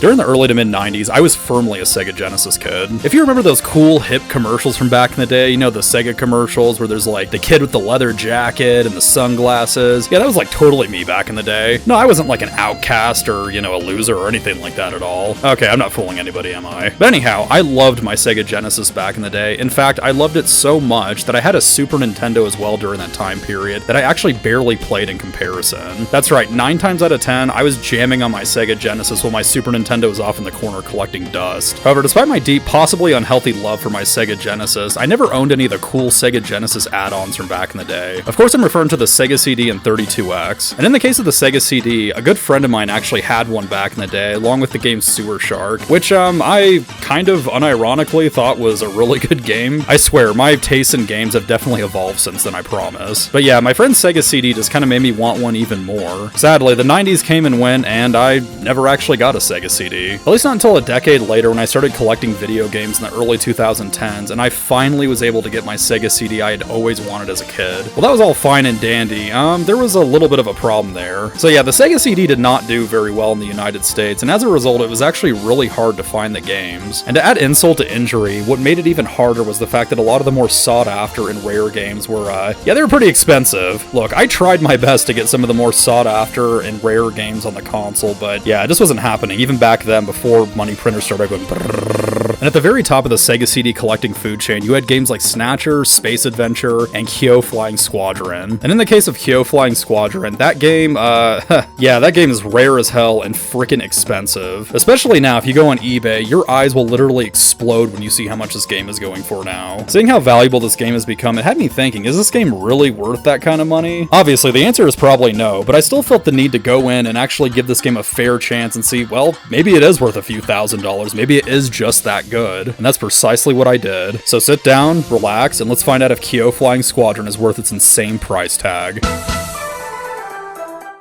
During the early to mid-90s, I was firmly a Sega Genesis kid. If you remember those cool, hip commercials from back in the day, you know, the Sega commercials where there's like the kid with the leather jacket and the sunglasses. Yeah, that was like totally me back in the day. No, I wasn't like an outcast or, you know, a loser or anything like that at all. Okay, I'm not fooling anybody, am I? But anyhow, I loved my Sega Genesis back in the day. In fact, I loved it so much that I had a Super Nintendo as well during that time period that I actually barely played in comparison. That's right, 9 times out of 10, I was jamming on my Sega Genesis while my Super Nintendo was off in the corner collecting dust. However, despite my deep, possibly unhealthy love for my Sega Genesis, I never owned any of the cool Sega Genesis add-ons from back in the day. Of course, I'm referring to the Sega CD and 32X. And in the case of the Sega CD, a good friend of mine actually had one back in the day, along with the game Sewer Shark, which I kind of unironically thought was a really good game. I swear, my tastes in games have definitely evolved since then, I promise. But yeah, my friend's Sega CD just kind of made me want one even more. Sadly, the 90s came and went, and I never actually got a Sega CD. At least not until a decade later when I started collecting video games in the early 2010s, and I finally was able to get my Sega CD I had always wanted as a kid. Well, that was all fine and dandy. There was a little bit of a problem there. So yeah, the Sega CD did not do very well in the United States, and as a result, it was actually really hard to find the games. And to add insult to injury, what made it even harder was the fact that a lot of the more sought after and rare games were, they were pretty expensive. Look, I tried my best to get some of the more sought after and rare games on the console, but yeah, it just wasn't happening, even back then before money printers started going brrrr. And at the very top of the Sega CD collecting food chain, you had games like Snatcher, Space Adventure, and Keio Flying Squadron. And in the case of Keio Flying Squadron, that game, yeah, that game is rare as hell and freaking expensive. Especially now, if you go on eBay, your eyes will literally explode when you see how much this game is going for now. Seeing how valuable this game has become, it had me thinking, is this game really worth that kind of money? Obviously, the answer is probably no, but I still felt the need to go in and actually give this game a fair chance and see, well, maybe it is worth a few $1,000s, maybe it is just that good. And that's precisely what I did. So sit down, relax, and let's find out if Keio Flying Squadron is worth its insane price tag.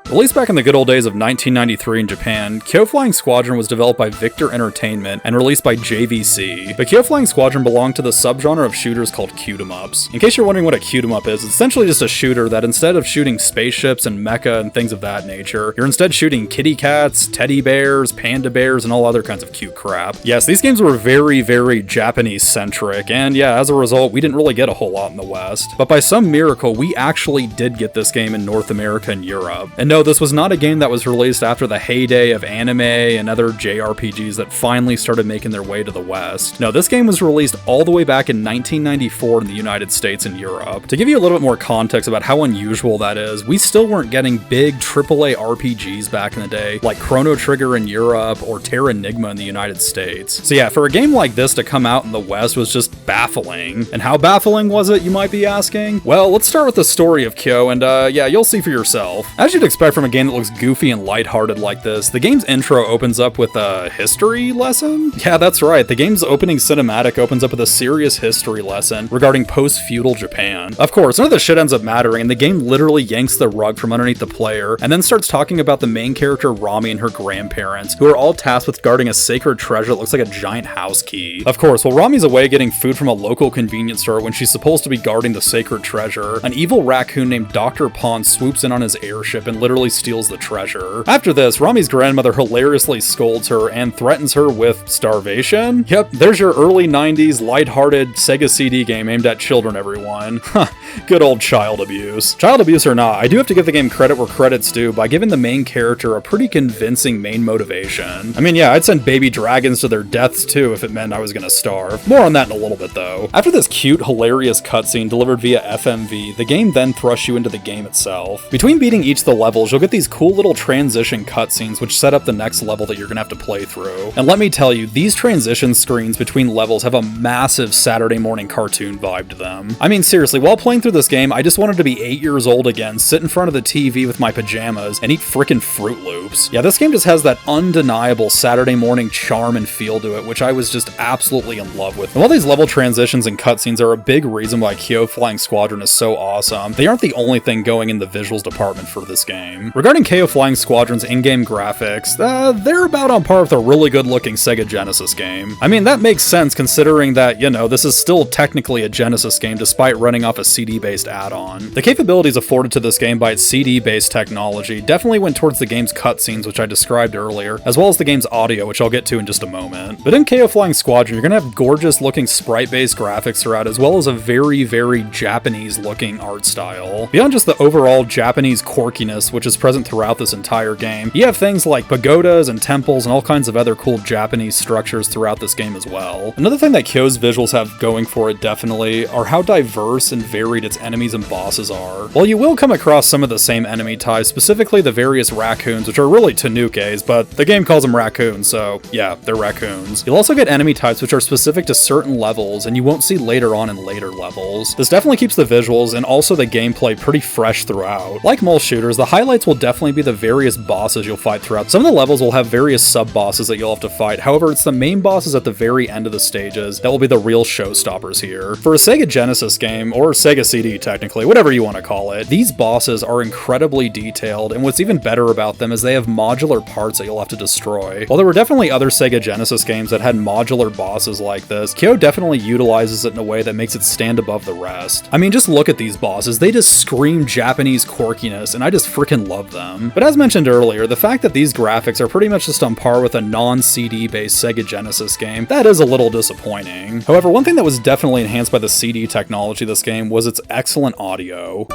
Released back in the good old days of 1993 in Japan, Keio Flying Squadron was developed by Victor Entertainment and released by JVC. But Keio Flying Squadron belonged to the subgenre of shooters called shoot-'em-ups. In case you're wondering what a shoot-'em-up is, it's essentially just a shooter that instead of shooting spaceships and mecha and things of that nature, you're instead shooting kitty cats, teddy bears, panda bears, and all other kinds of cute crap. Yes, these games were very, very Japanese-centric, and yeah, as a result, we didn't really get a whole lot in the West. But by some miracle, we actually did get this game in North America and Europe. And no, this was not a game that was released after the heyday of anime and other JRPGs that finally started making their way to the West. No, this game was released all the way back in 1994 in the United States and Europe. To give you a little bit more context about how unusual that is, we still weren't getting big AAA RPGs back in the day, like Chrono Trigger in Europe or Terra Enigma in the United States. So yeah, for a game like this to come out in the West was just baffling. And how baffling was it, you might be asking? Well, let's start with the story of Keio, and yeah, you'll see for yourself. As you'd expect from a game that looks goofy and lighthearted like this, the game's intro opens up with a history lesson? Yeah, that's right, the game's opening cinematic opens up with a serious history lesson regarding post-feudal Japan. Of course, none of the shit ends up mattering, and the game literally yanks the rug from underneath the player, and then starts talking about the main character Rami and her grandparents, who are all tasked with guarding a sacred treasure that looks like a giant house key. Of course, while Rami's away getting food from a local convenience store when she's supposed to be guarding the sacred treasure, an evil raccoon named Dr. Pond swoops in on his airship and literally steals the treasure. After this, Rami's grandmother hilariously scolds her and threatens her with starvation? Yep, there's your early 90s lighthearted Sega CD game aimed at children, everyone. Huh, good old child abuse. Child abuse or not, I do have to give the game credit where credit's due by giving the main character a pretty convincing main motivation. I mean, yeah, I'd send baby dragons to their deaths too if it meant I was gonna starve. More on that in a little bit though. After this cute, hilarious cutscene delivered via FMV, the game then thrusts you into the game itself. Between beating each of the levels, you'll get these cool little transition cutscenes which set up the next level that you're gonna have to play through. And let me tell you, these transition screens between levels have a massive Saturday morning cartoon vibe to them. I mean, seriously, while playing through this game, I just wanted to be 8 years old again, sit in front of the TV with my pajamas, and eat frickin' Fruit Loops. Yeah, this game just has that undeniable Saturday morning charm and feel to it, which I was just absolutely in love with. And while these level transitions and cutscenes are a big reason why Keio Flying Squadron is so awesome, they aren't the only thing going in the visuals department for this game. Regarding Keio Flying Squadron's in-game graphics, they're about on par with a really good-looking Sega Genesis game. I mean, that makes sense considering that, you know, this is still technically a Genesis game despite running off a CD-based add-on. The capabilities afforded to this game by its CD-based technology definitely went towards the game's cutscenes, which I described earlier, as well as the game's audio, which I'll get to in just a moment. But in Keio Flying Squadron, you're gonna have gorgeous-looking sprite-based graphics throughout, as well as a very, very Japanese-looking art style. Beyond just the overall Japanese quirkiness, which is present throughout this entire game, you have things like pagodas and temples and all kinds of other cool Japanese structures throughout this game as well. Another thing that Keio's visuals have going for it definitely are how diverse and varied its enemies and bosses are. While you will come across some of the same enemy types, specifically the various raccoons, which are really tanukes, but the game calls them raccoons, so yeah, they're raccoons. You'll also get enemy types which are specific to certain levels and you won't see later on in later levels. This definitely keeps the visuals and also the gameplay pretty fresh throughout. Like most shooters, the highlights will definitely be the various bosses you'll fight throughout. Some of the levels will have various sub-bosses that you'll have to fight, however it's the main bosses at the very end of the stages that will be the real showstoppers here. For a Sega Genesis game, or Sega CD technically, whatever you want to call it, these bosses are incredibly detailed, and what's even better about them is they have modular parts that you'll have to destroy. While there were definitely other Sega Genesis games that had modular bosses like this, Keio definitely utilizes it in a way that makes it stand above the rest. I mean, just look at these bosses, they just scream Japanese quirkiness, and I just freaking love them. But as mentioned earlier, the fact that these graphics are pretty much just on par with a non-CD based Sega Genesis game, that is a little disappointing. However, one thing that was definitely enhanced by the CD technology of this game was its excellent audio.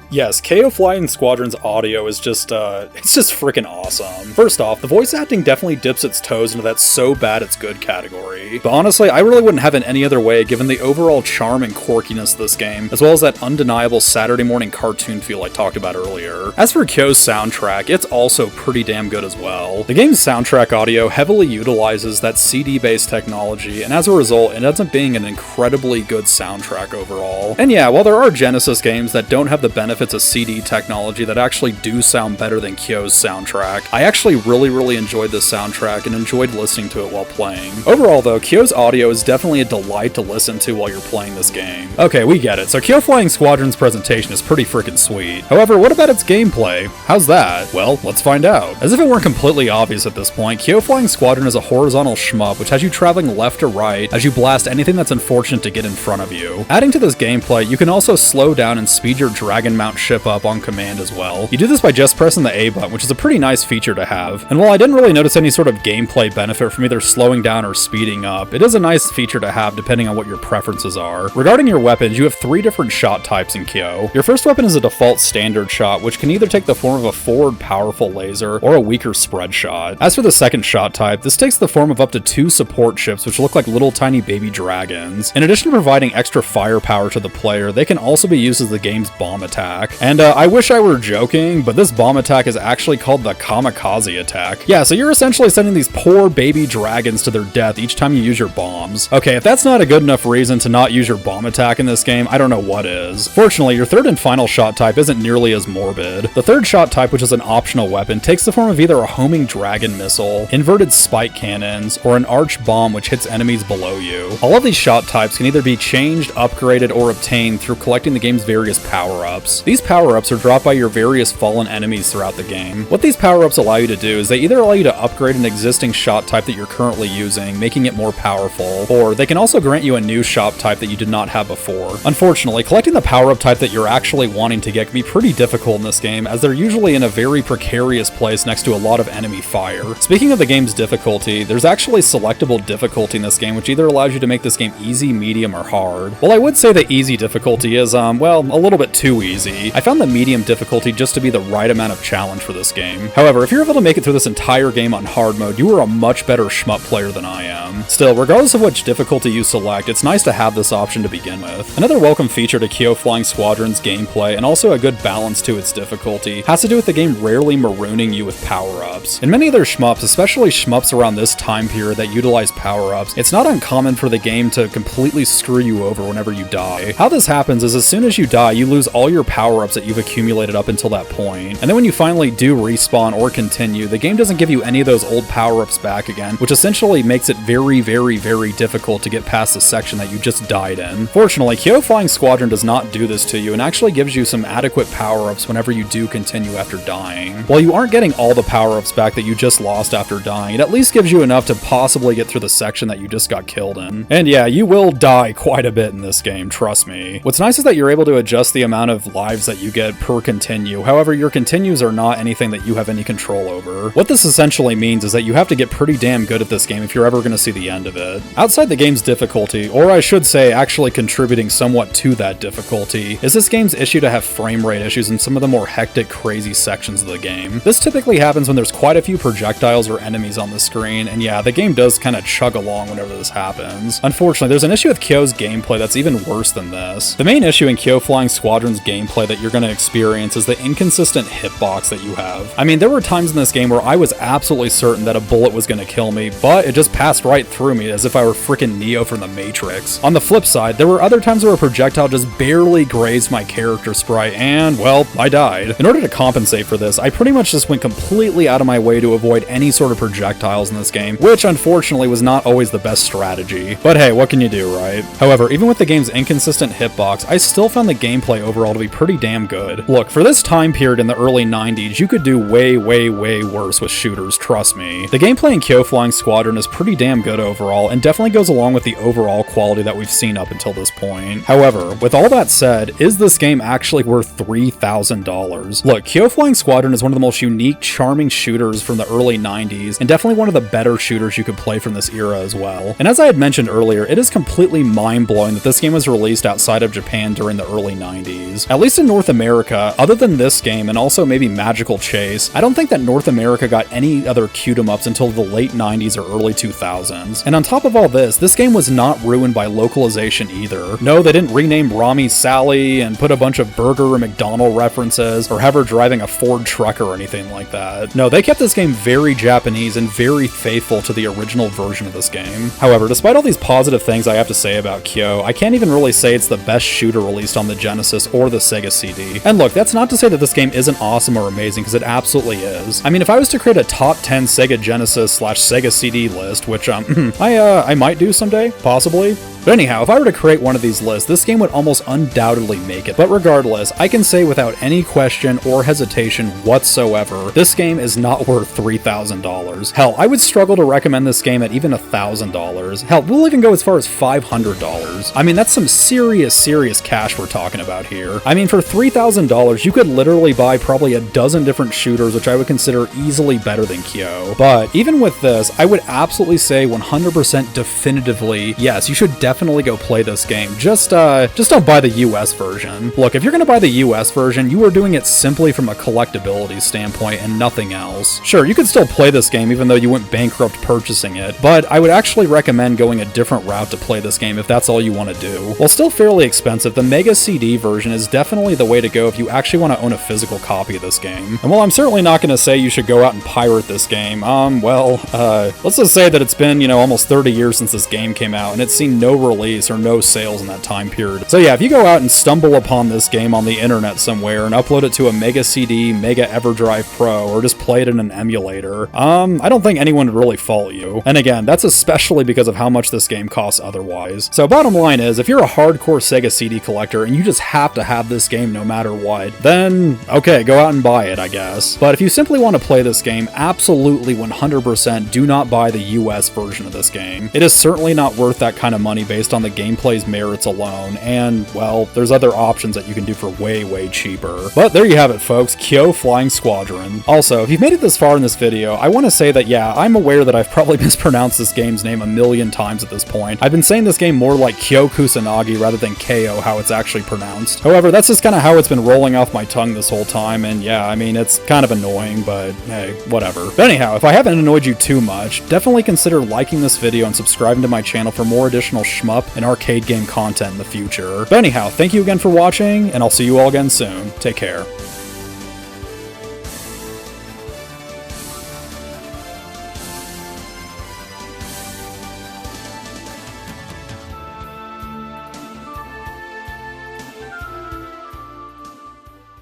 Yes, Keio Flying Squadron's audio is just, it's just freaking awesome. First off, the voice acting definitely dips its toes into that so bad it's good category. But honestly, I really wouldn't have it any other way given the overall charm and quirkiness of this game, as well as that undeniable Saturday morning cartoon feel I talked about earlier. As for Keio's soundtrack, it's also pretty damn good as well. The game's soundtrack audio heavily utilizes that CD-based technology, and as a result, it ends up being an incredibly good soundtrack overall. And yeah, while there are Genesis games that don't have the benefits of CD technology that actually do sound better than Keio's soundtrack, I actually really enjoyed this soundtrack and enjoyed listening to it while playing. Overall though, Keio's audio is definitely a delight to listen to while you're playing this game. Okay, we get it. So Keio Flying Squadron's presentation is pretty freaking sweet. However, what about its gameplay? How's that? Well, let's find out. As if it weren't completely obvious at this point, Keio Flying Squadron is a horizontal shmup which has you traveling left to right as you blast anything that's unfortunate to get in front of you. Adding to this gameplay, you can also slow down and speed your Dragon Mount ship up on command as well. You do this by just pressing the A button, which is a pretty nice feature to have. And while I didn't really notice any sort of gameplay benefit from either slowing down or speeding up, it is a nice feature to have depending on what your preferences are. Regarding your weapons, you have 3 different shot types in Keio. Your first weapon is a default standard shot, which can either take the form of a forward powerful laser or a weaker spread shot. As for the second shot type, this takes the form of up to 2 support ships, which look like little tiny baby dragons. In addition to providing extra firepower to the player, they can also be used as the game's bomb attack. And I wish I were joking, but this bomb attack is actually called the kamikaze attack. Yeah, so you're essentially sending these poor baby dragons to their death each time you use your bombs. Okay, if that's not a good enough reason to not use your bomb attack in this game, I don't know what is. Fortunately, your third and final shot type isn't nearly as morbid. The third shot type, which is an optional weapon, takes the form of either a homing dragon missile, inverted spike cannons, or an arch bomb which hits enemies below you. All of these shot types can either be changed, upgraded, or obtained through collecting the game's various power-ups. These power-ups are dropped by your various fallen enemies throughout the game. What these power-ups allow you to do is they either allow you to upgrade an existing shot type that you're currently using, making it more powerful, or they can also grant you a new shot type that you did not have before. Unfortunately, collecting the power-up type that you're actually wanting to get can be pretty difficult in this game, as they're usually in a very precarious place next to a lot of enemy fire. Speaking of the game's difficulty, there's actually selectable difficulty in this game, which either allows you to make this game easy, medium, or hard. While I would say the easy difficulty is, well, a little bit too easy, I found the medium difficulty just to be the right amount of challenge for this game. However, if you're able to make it through this entire game on hard mode, you are a much better shmup player than I am. Still, regardless of which difficulty you select, it's nice to have this option to begin with. Another welcome feature to Keio Flying Squadron's gameplay, and also a good balance to its difficulty, has to do with the game rarely marooning you with power-ups. In many other shmups, especially shmups around this time period that utilize power-ups, it's not uncommon for the game to completely screw you over whenever you die. How this happens is as soon as you die, you lose all your power power-ups that you've accumulated up until that point. And then when you finally do respawn or continue, the game doesn't give you any of those old power-ups back again, which essentially makes it very, very, very difficult to get past the section that you just died in. Fortunately, Keio Flying Squadron does not do this to you and actually gives you some adequate power-ups whenever you do continue after dying. While you aren't getting all the power-ups back that you just lost after dying, it at least gives you enough to possibly get through the section that you just got killed in. And yeah, you will die quite a bit in this game, trust me. What's nice is that you're able to adjust the amount of lives that you get per continue. However, your continues are not anything that you have any control over. What this essentially means is that you have to get pretty damn good at this game if you're ever going to see the end of it. Outside the game's difficulty, or I should say actually contributing somewhat to that difficulty, is this game's issue to have frame rate issues in some of the more hectic, crazy sections of the game. This typically happens when there's quite a few projectiles or enemies on the screen, and yeah, the game does kind of chug along whenever this happens. Unfortunately, there's an issue with Keio's gameplay that's even worse than this. The main issue in Keio Flying Squadron's gameplay that you're going to experience is the inconsistent hitbox that you have. I mean, there were times in this game where I was absolutely certain that a bullet was going to kill me, but it just passed right through me as if I were freaking Neo from the Matrix. On the flip side, there were other times where a projectile just barely grazed my character sprite and, well, I died. In order to compensate for this, I pretty much just went completely out of my way to avoid any sort of projectiles in this game, which unfortunately was not always the best strategy. But hey, what can you do, right? However, even with the game's inconsistent hitbox, I still found the gameplay overall to be pretty damn good. Look, for this time period in the early 90s, you could do way, way, way worse with shooters, trust me. The gameplay in Keio Flying Squadron is pretty damn good overall, and definitely goes along with the overall quality that we've seen up until this point. However, with all that said, is this game actually worth $3,000? Look, Keio Flying Squadron is one of the most unique, charming shooters from the early 90s, and definitely one of the better shooters you could play from this era as well. And as I had mentioned earlier, it is completely mind-blowing that this game was released outside of Japan during the early 90s. At least in North America, other than this game and also maybe Magical Chase, I don't think that North America got any other Q-em-ups until the late 90s or early 2000s. And on top of all this game was not ruined by localization either. No, they didn't rename Rami Sally and put a bunch of burger or McDonald references or have her driving a Ford truck or anything like that. No, they kept this game very Japanese and very faithful to the original version of this game. However, despite all these positive things I have to say about Keio, I can't even really say it's the best shooter released on the Genesis or the Sega CD. And look, that's not to say that this game isn't awesome or amazing, because it absolutely is. I mean, if I was to create a top 10 Sega Genesis / Sega CD list, which I might do someday, possibly. But anyhow, if I were to create one of these lists, this game would almost undoubtedly make it. But regardless, I can say without any question or hesitation whatsoever, this game is not worth $3,000. Hell, I would struggle to recommend this game at even $1,000. Hell, we'll even go as far as $500. I mean, that's some serious cash we're talking about here. I mean, for $3,000, you could literally buy probably a dozen different shooters, which I would consider easily better than Keio. But even with this, I would absolutely say 100% definitively, yes, you should definitely go play this game. Just don't buy the US version. Look, if you're gonna buy the US version, you are doing it simply from a collectability standpoint and nothing else. Sure, you could still play this game even though you went bankrupt purchasing it, but I would actually recommend going a different route to play this game if that's all you want to do. While still fairly expensive, the Mega CD version is definitely the way to go if you actually want to own a physical copy of this game. And while I'm certainly not going to say you should go out and pirate this game, let's just say that it's been, almost 30 years since this game came out, and it's seen no release or no sales in that time period. So yeah, if you go out and stumble upon this game on the internet somewhere and upload it to a Mega CD, Mega EverDrive Pro, or just play it in an emulator, I don't think anyone would really follow you. And again, that's especially because of how much this game costs otherwise. So bottom line is, if you're a hardcore Sega CD collector and you just have to have this game no matter what, then okay, go out and buy it, I guess. But if you simply want to play this game, absolutely 100% do not buy the US version of this game. It is certainly not worth that kind of money based on the gameplay's merits alone, and well, there's other options that you can do for way cheaper. But there you have it, folks, Keio Flying Squadron. Also, if you've made it this far in this video, I want to say that yeah, I'm aware that I've probably mispronounced this game's name a million times at this point. I've been saying this game more like Kyo Kusanagi rather than Keio, how it's actually pronounced. However, that's just kind of how it's been rolling off my tongue this whole time, and yeah, I mean, it's kind of annoying, but hey, whatever. But anyhow, if I haven't annoyed you too much, definitely consider liking this video and subscribing to my channel for more additional shmup and arcade game content in the future. But anyhow, thank you again for watching, and I'll see you all again soon. Take care.